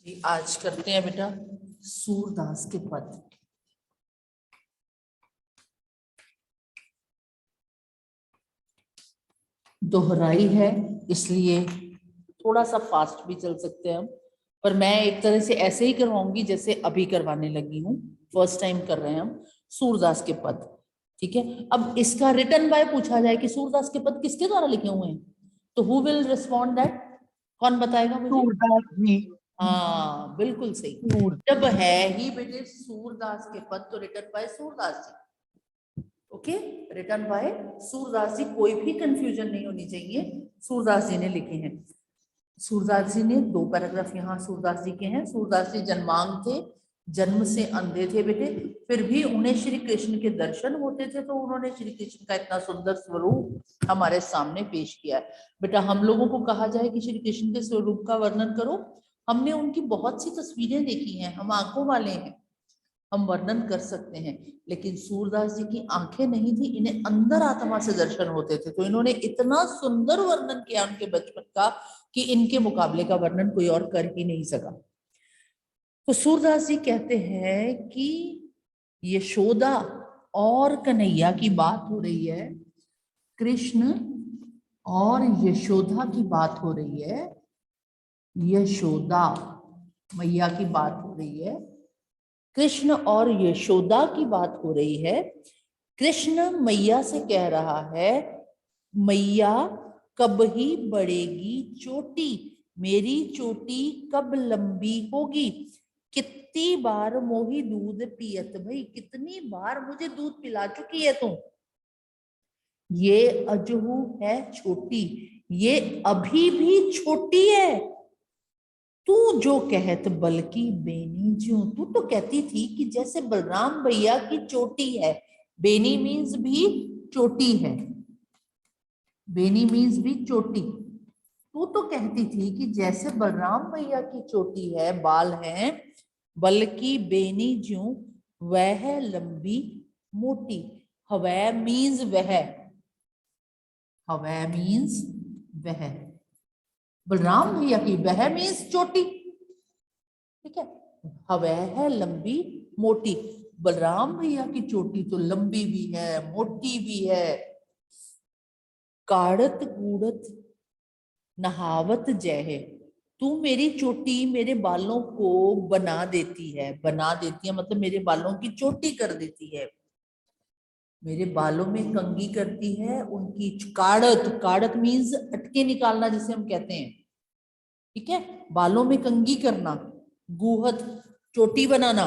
जी, आज करते हैं बेटा सूरदास के पद। दोहराई है इसलिए थोड़ा सा फास्ट भी चल सकते हैं हम, पर मैं एक तरह से ऐसे ही करवाऊंगी जैसे अभी करवाने लगी हूँ। फर्स्ट टाइम कर रहे हैं हम सूरदास के पद, ठीक है। अब इसका रिटर्न बाय पूछा जाए कि सूरदास के पद किसके द्वारा लिखे हुए हैं, तो हु विल रिस्पॉन्ड दैट? कौन बताएगा मुझे? सूरदास जी। हाँ, बिल्कुल सही। सूर जब है ही बेटे सूरदास के पद तो रिटर्न बाय सूरदास जी। ओके, रिटर्न बाय सूरदास जी, कोई भी कंफ्यूजन नहीं होनी चाहिए। सूरदास जी ने लिखे हैं। सूरदास जी ने 2 पैराग्राफ यहाँ सूरदास जी के हैं। सूरदास जी जन्मांग थे, जन्म से अंधे थे बेटे, फिर भी उन्हें श्री कृष्ण के दर्शन होते थे, तो उन्होंने श्री कृष्ण का इतना सुंदर स्वरूप हमारे सामने पेश किया है। बेटा हम लोगों को कहा जाए कि श्री कृष्ण के स्वरूप का वर्णन करो, हमने उनकी बहुत सी तस्वीरें देखी हैं, हम आंखों वाले हैं, हम वर्णन कर सकते हैं, लेकिन सूरदास जी की आंखें नहीं थी, इन्हें अंदर आत्मा से दर्शन होते थे, तो इन्होंने इतना सुंदर वर्णन किया उनके बचपन का कि इनके मुकाबले का वर्णन कोई और कर ही नहीं सका। तो सूरदास जी कहते हैं कि यशोदा और कन्हैया की बात हो रही है, कृष्ण और यशोदा की बात हो रही है, यशोदा मैया की बात हो रही है, कृष्ण और यशोदा की बात हो रही है। कृष्ण मैया से कह रहा है, मैया कब ही बढ़ेगी चोटी, मेरी चोटी कब लंबी होगी, कितनी बार मोही दूध पियत भाई, कितनी बार मुझे दूध पिला चुकी है तुम, ये अजहू है छोटी, ये अभी भी छोटी है, तू जो कहत बल्कि बेनी ज्यों, तू तो कहती थी कि जैसे बलराम भैया की चोटी है, बेनी मीन्स भी चोटी है, बेनी मीन्स भी चोटी, तू तो कहती थी कि जैसे बलराम भैया की चोटी है, बाल है, बल्कि बेनी ज्यों वह लंबी मोटी, हवै मीन्स वह, हवै मीन्स वह, बलराम भैया की वह मीन्स चोटी, ठीक है। हवै है लंबी मोटी, बलराम भैया की चोटी तो लंबी भी है मोटी भी है। काढ़त कूड़त नहावत जय है, तू मेरी चोटी मेरे बालों को बना देती है, बना देती है मतलब मेरे बालों की चोटी कर देती है, मेरे बालों में कंघी करती है, उनकी काढ़त, काढ़त मीन्स अटके निकालना जिसे हम कहते हैं, ठीक है, बालों में कंघी करना, गुहत चोटी बनाना,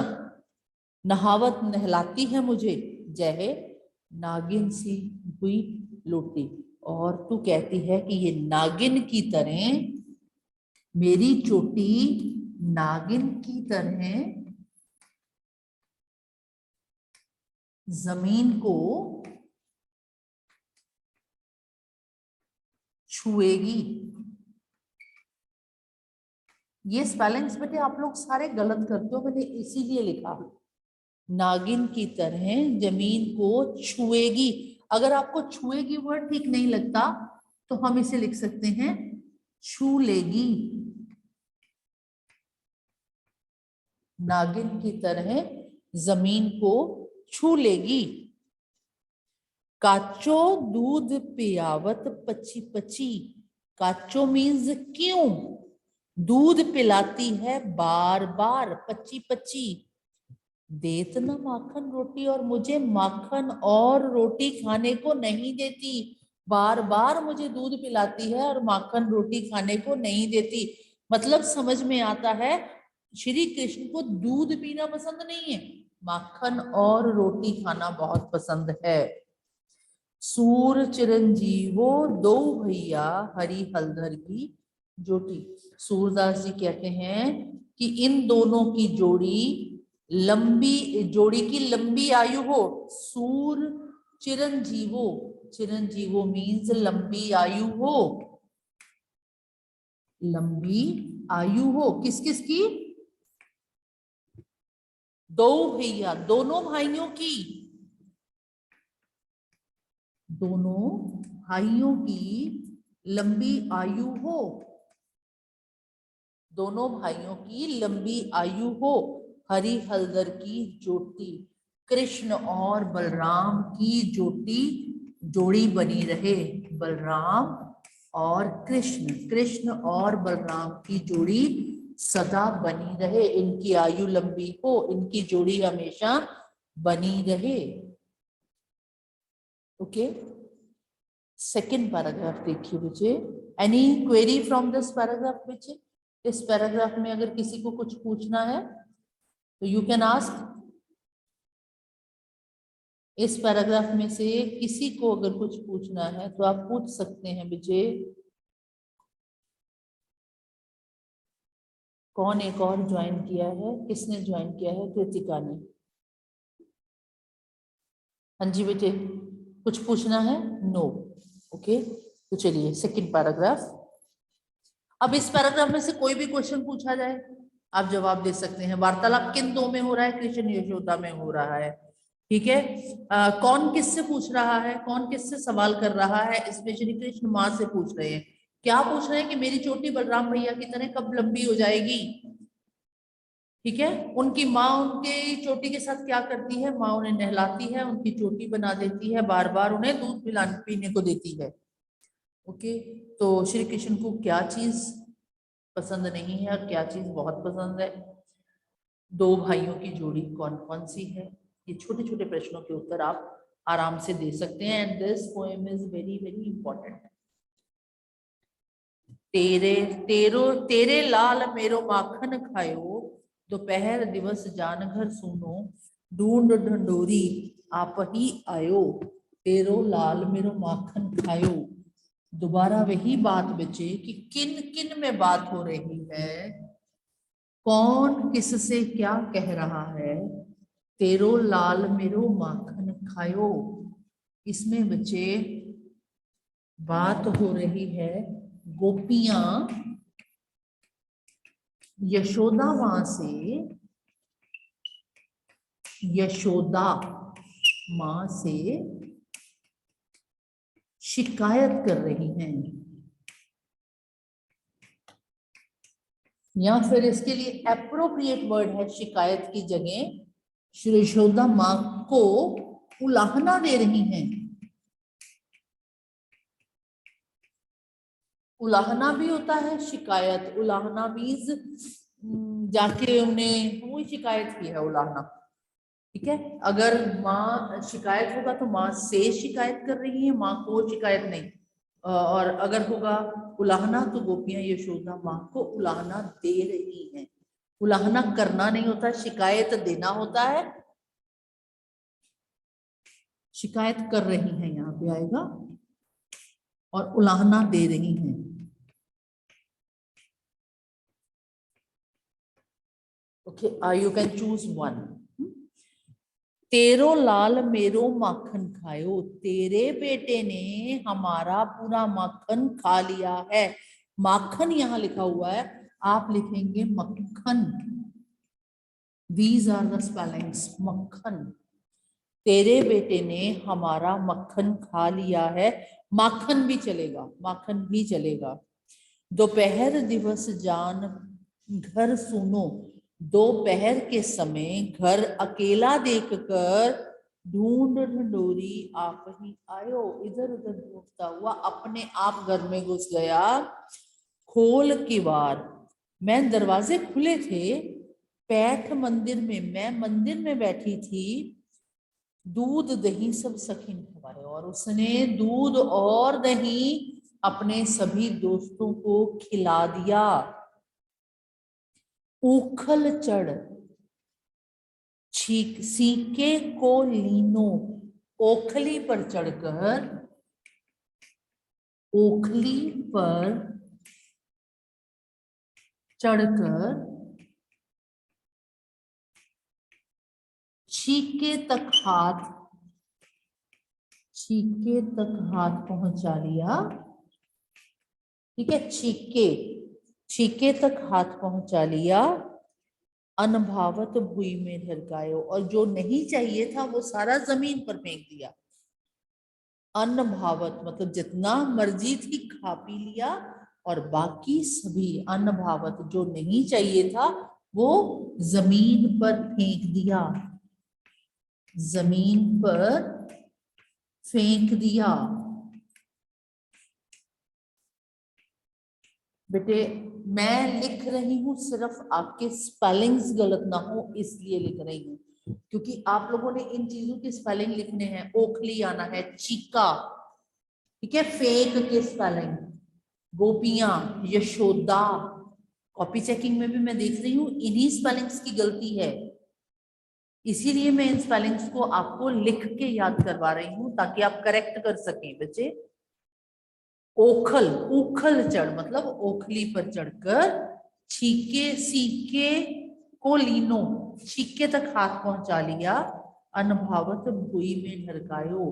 नहावत नहलाती है मुझे, जय नागिन सी हुई लोटी, और तू कहती है कि ये नागिन की तरह, मेरी चोटी नागिन की तरह जमीन को छुएगी। ये स्पेलिंग्स बेटे आप लोग सारे गलत करते हो, मैंने इसीलिए लिखा, नागिन की तरह जमीन को छुएगी। अगर आपको छुएगी वर्ड ठीक नहीं लगता तो हम इसे लिख सकते हैं छू लेगी, नागिन की तरह जमीन को छू लेगी। काचो दूध पियावत पची पची, काचो मीन्स क्यों, दूध पिलाती है बार बार, पची पची, देत न माखन रोटी, और मुझे माखन और रोटी खाने को नहीं देती, बार बार मुझे दूध पिलाती है और माखन रोटी खाने को नहीं देती। मतलब समझ में आता है श्री कृष्ण को दूध पीना पसंद नहीं है, माखन और रोटी खाना बहुत पसंद है। सूर चिरंजीवो दो भैया हरि हलधर की जोटी, सूरदास जी कहते हैं कि इन दोनों की जोड़ी लंबी, जोड़ी की लंबी आयु हो। सूर चिरंजीवो, चिरंजीवो मीन्स लंबी आयु हो, लंबी आयु हो, किस किस की? दो भैया, दोनों भाइयों की, दोनों भाइयों की लंबी आयु हो, दोनों भाइयों की लंबी आयु हो, हरी हलदर की ज्योति, कृष्ण और बलराम की जोड़ी बनी रहे। बलराम और कृष्ण, कृष्ण और बलराम की जोड़ी सदा बनी रहे, इनकी आयु लंबी हो, इनकी जोड़ी हमेशा बनी रहे। ओके, सेकेंड पैराग्राफ देखिए बच्चे। Any query from this paragraph बच्चे? इस पैराग्राफ में अगर किसी को कुछ पूछना है तो यू कैन आस्क। इस पैराग्राफ में से किसी को अगर कुछ पूछना है तो आप पूछ सकते हैं बच्चे। कौन एक और ज्वाइन किया है? किसने ज्वाइन किया है? कृतिका ने। हाँ जी बेटे, कुछ पूछना है? नो। ओके, तो चलिए सेकंड पैराग्राफ। अब इस पैराग्राफ में से कोई भी क्वेश्चन पूछा जाए आप जवाब दे सकते हैं। वार्तालाप किन दो में हो रहा है? कृष्ण यशोदा में हो रहा है। ठीक है, कौन किससे पूछ रहा है? कौन किससे सवाल कर रहा है? इसमें श्री कृष्ण माँ से पूछ रहे हैं। क्या पूछ रहे हैं कि मेरी चोटी बलराम भैया की तरह कब लंबी हो जाएगी? ठीक है, उनकी माँ उनके चोटी के साथ क्या करती है? माँ उन्हें नहलाती है, उनकी चोटी बना देती है, बार बार उन्हें दूध पिलाने पीने को देती है। ओके, तो श्री कृष्ण को क्या चीज पसंद नहीं है और क्या चीज बहुत पसंद है? दो भाइयों की जोड़ी कौन कौन सी है? ये छोटे छोटे प्रश्नों के उत्तर आप आराम से दे सकते हैं। And this poem is very very important. तेरे लाल मेरो माखन खायो, दोपहर दिवस जान घर सुनो, ढूंढ ढंडोरी आप ही आयो, तेरो लाल मेरो माखन खायो। दोबारा वही बात बचे कि किन किन में बात हो रही है, कौन किससे क्या कह रहा है। तेरो लाल मेरो माखन खायो, इसमें बच्चे बात हो रही है गोपियां यशोदा मां से, यशोदा मां से शिकायत कर रही हैं, या फिर इसके लिए एप्रोप्रिएट वर्ड है शिकायत की जगह श्री यशोदा मां को उलाहना दे रही हैं। उलाहना भी होता है शिकायत। उलाहना मीन्स जाके उन्हें वही शिकायत की है, उलाहना। ठीक है, अगर माँ शिकायत होगा तो माँ से शिकायत कर रही है, माँ को शिकायत नहीं। और अगर होगा उलाहना तो गोपियां यशोदा माँ को उलाहना दे रही हैं। उलाहना करना नहीं होता, शिकायत देना होता है। शिकायत कर रही हैं यहाँ पे आएगा, और उलाहना दे रही हैं। Okay, you can choose one. तेरो लाल मेरो माखन खायो, तेरे बेटे ने हमारा पूरा माखन खा लिया है। माखन यहाँ लिखा हुआ है, आप लिखेंगे मक्खन। These are the spellings, मक्खन। तेरे बेटे ने हमारा मक्खन खा लिया है, माखन भी चलेगा, माखन भी चलेगा। दोपहर दिवस जान घर सुनो, दोपहर के समय घर अकेला देखकर ढूंढ ढंडोरी आप ही आयो, इधर उधर ढूंढता हुआ अपने आप घर में घुस गया। खोल किवाड़, मैं दरवाजे खुले थे, बैठ मंदिर में, मैं मंदिर में बैठी थी, दूध दही सब सखी हमारे, और उसने दूध और दही अपने सभी दोस्तों को खिला दिया। उखल चढ़ सीके को लीनो, ओखली पर चढ़कर, ओखली पर चढ़कर छीके तक हाथ, छीके तक हाथ पहुंचा लिया। ठीक है, छीके, छीके तक हाथ पहुंचा लिया। अनभावत भुई में ढरकायो, और जो नहीं चाहिए था वो सारा जमीन पर फेंक दिया। अनभावत मतलब जितना मर्जी थी खा पी लिया, और बाकी सभी अनभावत जो नहीं चाहिए था वो जमीन पर फेंक दिया, जमीन पर फेंक दिया। बेटे मैं लिख रही हूं सिर्फ आपके स्पेलिंग्स गलत ना हो इसलिए लिख रही हूँ, क्योंकि आप लोगों ने इन चीजों के स्पेलिंग लिखने हैं। ओखली आना है, चीका, ठीक है, फेक के स्पेलिंग, गोपियां, यशोदा। कॉपी चेकिंग में भी मैं देख रही हूँ इन्हीं स्पेलिंग्स की गलती है, इसीलिए मैं इन स्पेलिंग्स को आपको लिख के याद करवा रही हूँ ताकि आप करेक्ट कर सकें बच्चे। ओखल, उखल चढ़ मतलब ओखली पर चढ़कर, छीके सीके को लीनो, छीके तक हाथ पहुंचा लिया, अनभावत भुई में ढरकायो,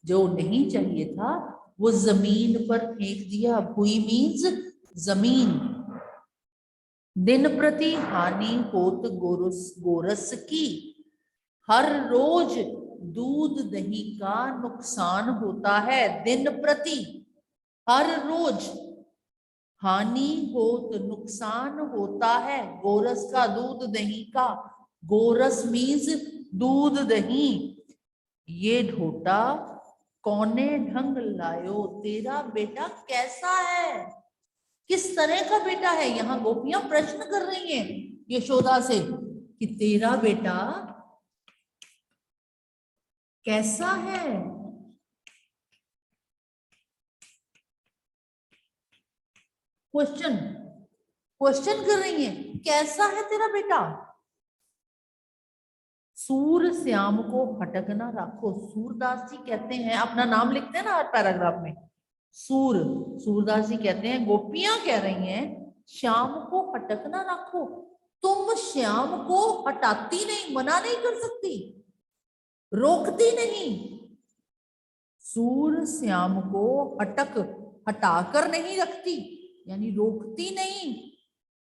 जो नहीं चाहिए था वो जमीन पर फेंक दिया। भुई मीन्स जमीन। दिन प्रति हानि होत गोरस गोरस की, हर रोज दूध दही का नुकसान होता है। दिन प्रति, हर रोज, हानि हो तो नुकसान होता है, गोरस का दूध दही का, गोरस मीन्स दूध दही। ये ढोटा कौने ढंग लायो, तेरा बेटा कैसा है, किस तरह का बेटा है। यहाँ गोपियां प्रश्न कर रही हैं यशोदा से कि तेरा बेटा कैसा है। क्वेश्चन, क्वेश्चन कर रही है कैसा है तेरा बेटा। सूर श्याम को हटक ना राखो, सूरदास जी कहते हैं, अपना नाम लिखते हैं ना हर पैराग्राफ में, सूर, सूरदास जी कहते हैं, गोपियां कह रही हैं श्याम को हटक ना राखो, तुम श्याम को हटाती नहीं, मना नहीं कर सकती, रोकती नहीं। सूर श्याम को हटक, हटाकर नहीं रखती यानी रोकती नहीं।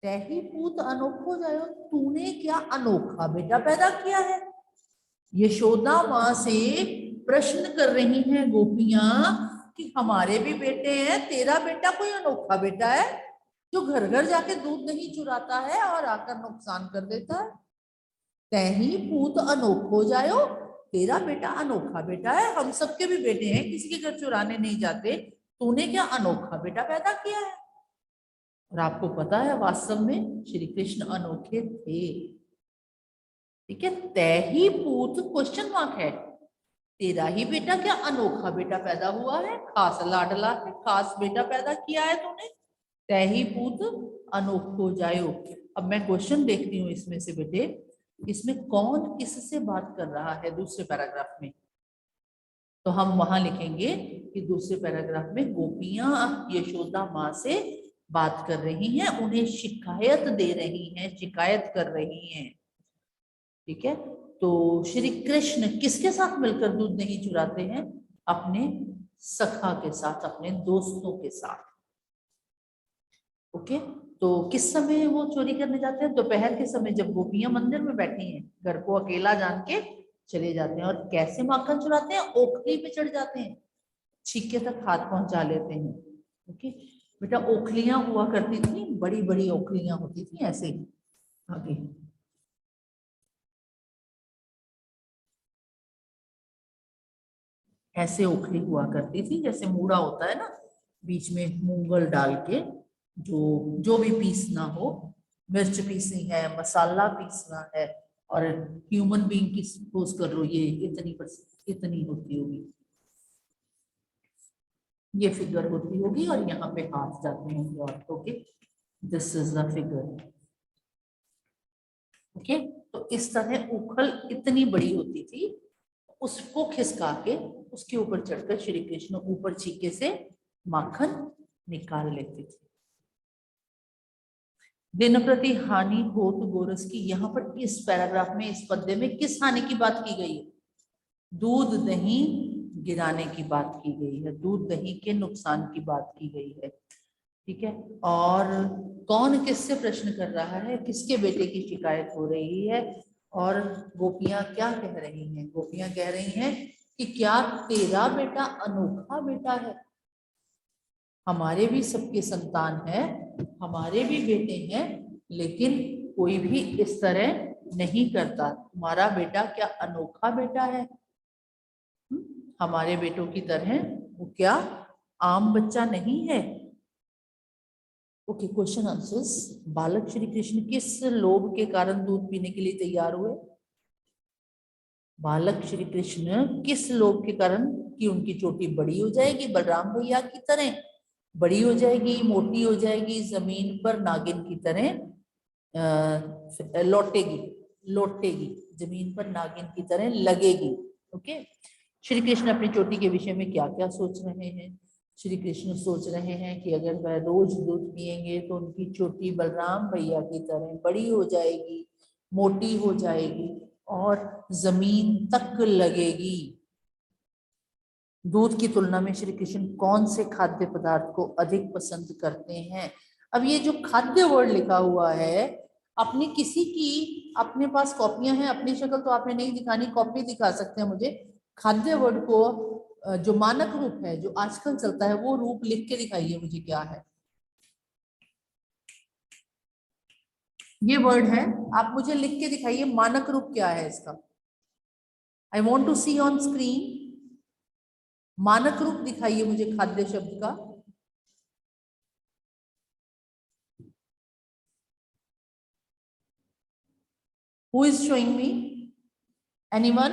तैही पूत अनोखो जायो, तूने क्या अनोखा बेटा पैदा किया है। यशोदा माँ से प्रश्न कर रही हैं गोपियां कि हमारे भी बेटे हैं, तेरा बेटा कोई अनोखा बेटा है जो घर घर जाके दूध नहीं चुराता है और आकर नुकसान कर देता है। तैही पूत अनोखो जायो, तेरा बेटा अनोखा बेटा है, हम सबके भी बेटे हैं, किसी के घर चुराने नहीं जाते, तूने क्या अनोखा बेटा पैदा किया है। और आपको पता है वास्तव में श्री कृष्ण अनोखे थे, ठीक है। तैही पूत क्वेश्चन मार्क है, तेरा ही बेटा क्या अनोखा बेटा पैदा हुआ है, खास लाडला है, खास बेटा पैदा किया है तूने। तैही पूत अनोखो जायो। अब मैं क्वेश्चन देखती हूँ इसमें से बेटे, इसमें कौन किससे बात कर रहा है दूसरे पैराग्राफ में, तो हम वहां लिखेंगे कि दूसरे पैराग्राफ में गोपियां यशोदा माँ से बात कर रही हैं, उन्हें शिकायत दे रही हैं, शिकायत कर रही हैं, ठीक है। तो श्री कृष्ण किसके साथ मिलकर दूध नहीं चुराते हैं, अपने सखा के साथ, अपने दोस्तों के साथ, ओके। तो किस समय वो चोरी करने जाते हैं, दोपहर के समय जब गोपियां मंदिर में बैठी हैं, घर को अकेला जान के चले जाते हैं। और कैसे माखन चुराते हैं, ओखली पे चढ़ जाते हैं, छीके तक हाथ पहुंचा लेते हैं, ओके। बेटा ओखलियां हुआ करती थी, बड़ी बड़ी ओखलियां होती थी ऐसे आगे, ऐसे ओखली हुआ करती थी, जैसे मूड़ा होता है ना, बीच में मूंगल डाल के, जो जो भी पीसना हो, मिर्च पीसनी है, मसाला पीसना है, और ह्यूमन बीइंग की सपोज कर लो ये इतनी होती होगी, ये फिगर होती होगी, और यहाँ पे हाथ जाते होंगे औरतों के, this is the figure, okay. तो इस तरह उखल इतनी बड़ी होती थी, उसको खिसका के उसके ऊपर चढ़कर श्री कृष्ण ऊपर छीके से माखन निकाल लेते थे। दिन प्रति हानि होत गोरस की, यहाँ पर इस पैराग्राफ में, इस पद्य में किस हानि की बात की गई है, दूध दही गिराने की बात की गई है, दूध दही के नुकसान की बात की गई है, ठीक है। और कौन किससे प्रश्न कर रहा है, किसके बेटे की शिकायत हो रही है, और गोपियां क्या कह रही हैं, गोपियां कह रही हैं कि क्या तेरा बेटा अनोखा बेटा है। हमारे भी सबके संतान है, हमारे भी बेटे हैं, लेकिन कोई भी इस तरह नहीं करता। तुम्हारा बेटा क्या अनोखा बेटा है? हमारे बेटों की तरह वो क्या आम बच्चा नहीं है? Okay, question answers. बालक श्री कृष्ण किस लोभ के कारण दूध पीने के लिए तैयार हुए? बालक श्री कृष्ण किस लोभ के कारण? कि उनकी चोटी बड़ी हो जाएगी बलराम भैया की तरह, बड़ी हो जाएगी, मोटी हो जाएगी, जमीन पर नागिन की तरह लौटेगी, लौटेगी, जमीन पर नागिन की तरह लगेगी। ओके, श्री कृष्ण अपनी चोटी के विषय में क्या क्या सोच रहे हैं? श्री कृष्ण सोच रहे हैं कि अगर वह रोज दूध पिएंगे तो उनकी चोटी बलराम भैया की तरह बड़ी हो जाएगी, मोटी हो जाएगी और जमीन तक लगेगी। दूध की तुलना में श्री कृष्ण कौन से खाद्य पदार्थ को अधिक पसंद करते हैं? अब ये जो खाद्य वर्ड लिखा हुआ है, अपनी किसी की अपने पास कॉपियां हैं, अपनी शक्ल तो आपने नहीं दिखानी, कॉपी दिखा सकते हैं मुझे। खाद्य वर्ड को जो मानक रूप है, जो आजकल चलता है, वो रूप लिख के दिखाइए मुझे क्या है ये वर्ड है। आप मुझे लिख के दिखाइए मानक रूप क्या है इसका। I want to see on screen. मानक रूप दिखाइए मुझे खाद्य शब्द का। Who is showing me? Anyone?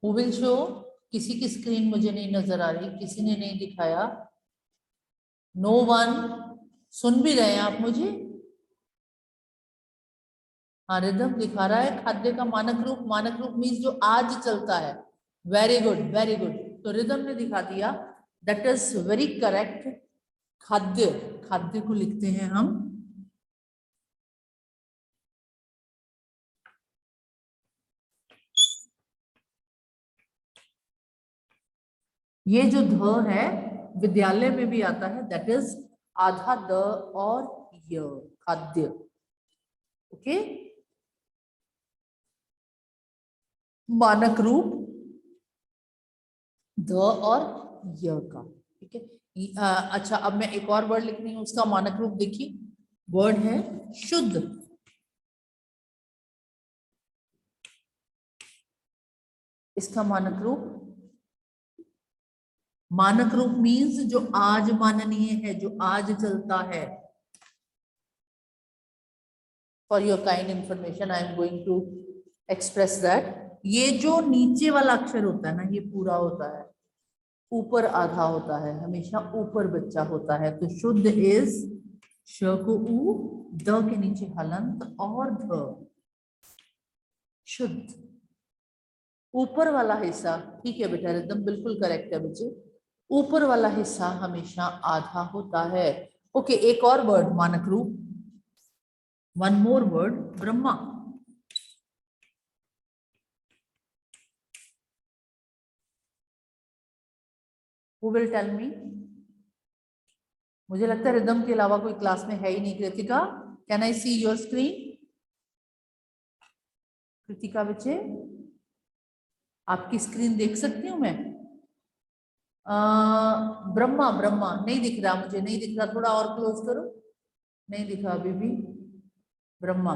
Who will show? किसी की स्क्रीन मुझे नहीं नजर आ रही, किसी ने नहीं दिखाया। No one. सुन भी रहे हैं आप मुझे? हाँ, रिदम दिखा रहा है खाद्य का मानक रूप। मानक रूप मीन्स जो आज चलता है। Very good, very good. तो रिदम ने दिखा दिया, दैट इज वेरी करेक्ट। खाद्य, खाद्य को लिखते हैं हम ये जो ध है विद्यालय में भी आता है, दैट इज आधा द और य, खाद्य। ओके, मानक रूप द और य का। ठीक है, अच्छा अब मैं एक और वर्ड लिख रही हूँ, उसका मानक रूप देखिए। वर्ड है शुद्ध। इसका मानक रूप, मानक रूप मीन्स जो आज माननीय है, जो आज चलता है। For your kind information I am going to express that ये जो नीचे वाला अक्षर होता है ना, ये पूरा होता है, ऊपर आधा होता है, हमेशा ऊपर बच्चा होता है। तो शुद्ध इज श को ऊ, द के नीचे हलंत और ध, शुद्ध। ऊपर वाला हिस्सा, ठीक है बेटा, एकदम बिल्कुल करेक्ट है बच्चे, ऊपर वाला हिस्सा हमेशा आधा होता है। ओके, एक और वर्ड मानक रूप, one more word, Brahma. Who will tell me? मुझे लगता है रिदम के अलावा कोई क्लास में है ही नहीं। Kritika, can I see your screen? Kritika बच्चे, आपकी स्क्रीन देख सकती हूँ मैं? ब्रह्मा, ब्रह्मा नहीं दिख रहा मुझे, नहीं दिख रहा, थोड़ा और क्लोज करो। नहीं दिखा अभी भी ब्रह्मा।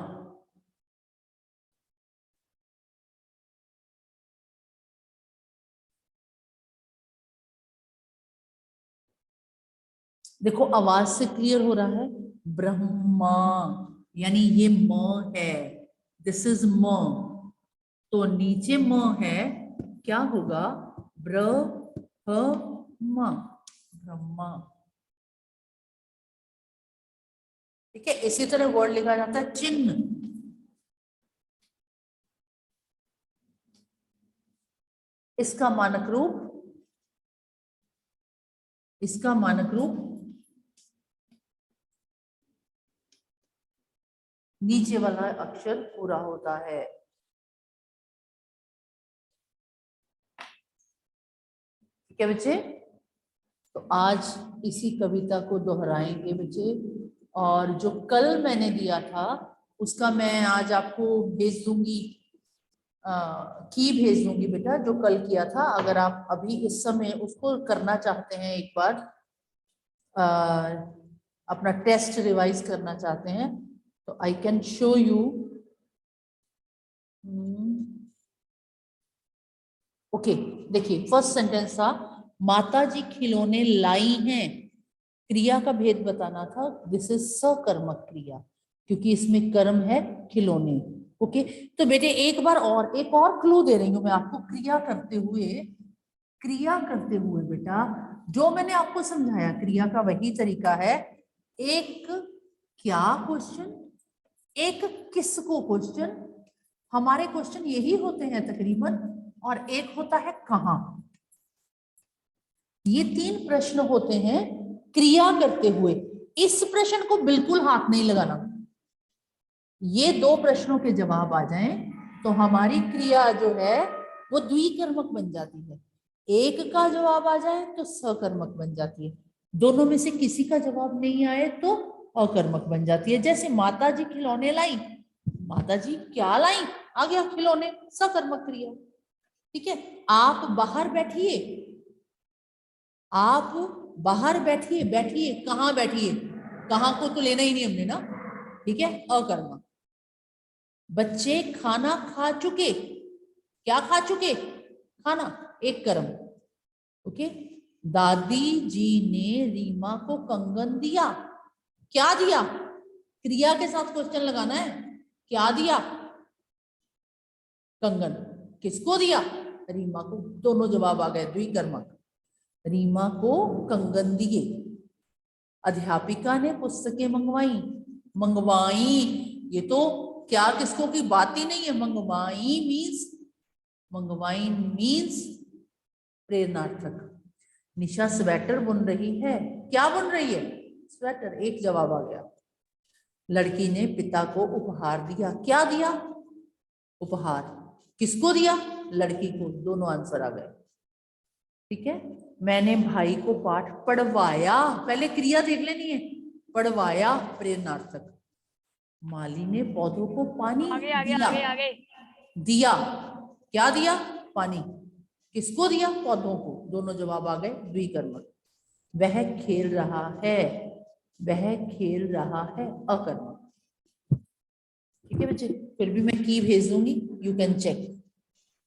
देखो आवाज से क्लियर हो रहा है, ब्रह्मा, यानी ये म है, दिस इज म। तो नीचे म है, क्या होगा? ब्रह्मा, ब्रह्मा। ठीक है, इसी तरह वर्ड लिखा जाता है चिन्ह। इसका मानक रूप, इसका मानक रूप नीचे वाला अक्षर पूरा होता है। ठीक है बच्चे, तो आज इसी कविता को दोहराएंगे बच्चे। और जो कल मैंने दिया था उसका मैं आज आपको भेज दूंगी, की भेज दूंगी बेटा, जो कल किया था। अगर आप अभी इस समय उसको करना चाहते हैं, एक बार अपना टेस्ट रिवाइज करना चाहते हैं, तो I can show you. Okay, देखिए फर्स्ट सेंटेंस था माता जी खिलौने लाई हैं, क्रिया का भेद बताना था। दिस इज सकर्मक क्रिया, क्योंकि इसमें कर्म है खिलौने। ओके, तो बेटे एक बार और एक और क्लू दे रही हूं मैं आपको, क्रिया करते हुए बेटा जो मैंने आपको समझाया क्रिया का वही तरीका है। एक क्या क्वेश्चन, एक किसको क्वेश्चन, हमारे क्वेश्चन यही होते हैं तकरीबन, और एक होता है कहां। ये 3 प्रश्न होते हैं क्रिया करते हुए। इस प्रश्न को बिल्कुल हाथ नहीं लगाना। ये 2 प्रश्नों के जवाब आ जाएं तो हमारी क्रिया जो है वो द्विकर्मक बन जाती है। एक का जवाब आ जाए तो सकर्मक बन जाती है। दोनों में से किसी का जवाब नहीं आए तो अकर्मक बन जाती है। जैसे माता जी खिलौने लाई, माता जी क्या लाई, आ गया खिलौने, सकर्मक क्रिया। ठीक है, आप बाहर बैठिए, आप बाहर बैठिए, बैठिए कहाँ बैठिए, कहाँ को तो लेना ही नहीं हमने ना, ठीक है, अकर्मक। बच्चे खाना खा चुके, क्या खा चुके, खाना, एक कर्म। ओके, दादी जी ने रीमा को कंगन दिया, क्या दिया, क्रिया के साथ क्वेश्चन लगाना है, क्या दिया, कंगन, किसको दिया, रीमा को। दोनों जवाब आ गए द्विकर्मक। रीमा को कंगन दिए, अध्यापिका ने पुस्तकें मंगवाई, मंगवाई, ये तो क्या किसको की बात ही नहीं है। मंगवाई मीन्स प्रेरणार्थक। निशा स्वेटर बुन रही है, क्या बुन रही है, स्वेटर, एक जवाब आ गया। लड़की ने पिता को उपहार दिया, क्या दिया, उपहार, किसको दिया, लड़की को, दोनों आंसर आ गए। ठीक है, मैंने भाई को पाठ पढ़वाया, पहले क्रिया देख लेनी है, पढ़वाया प्रेरणार्थक। माली ने पौधों को पानी दिया, दिया, क्या दिया, पानी, किसको दिया, पौधों को, दोनों जवाब आ गए द्विकर्मक। वह खेल रहा है, वह खेल रहा है, अकर्मक। ठीक है बच्चे, फिर भी मैं की भेज दूंगी, यू कैन चेक।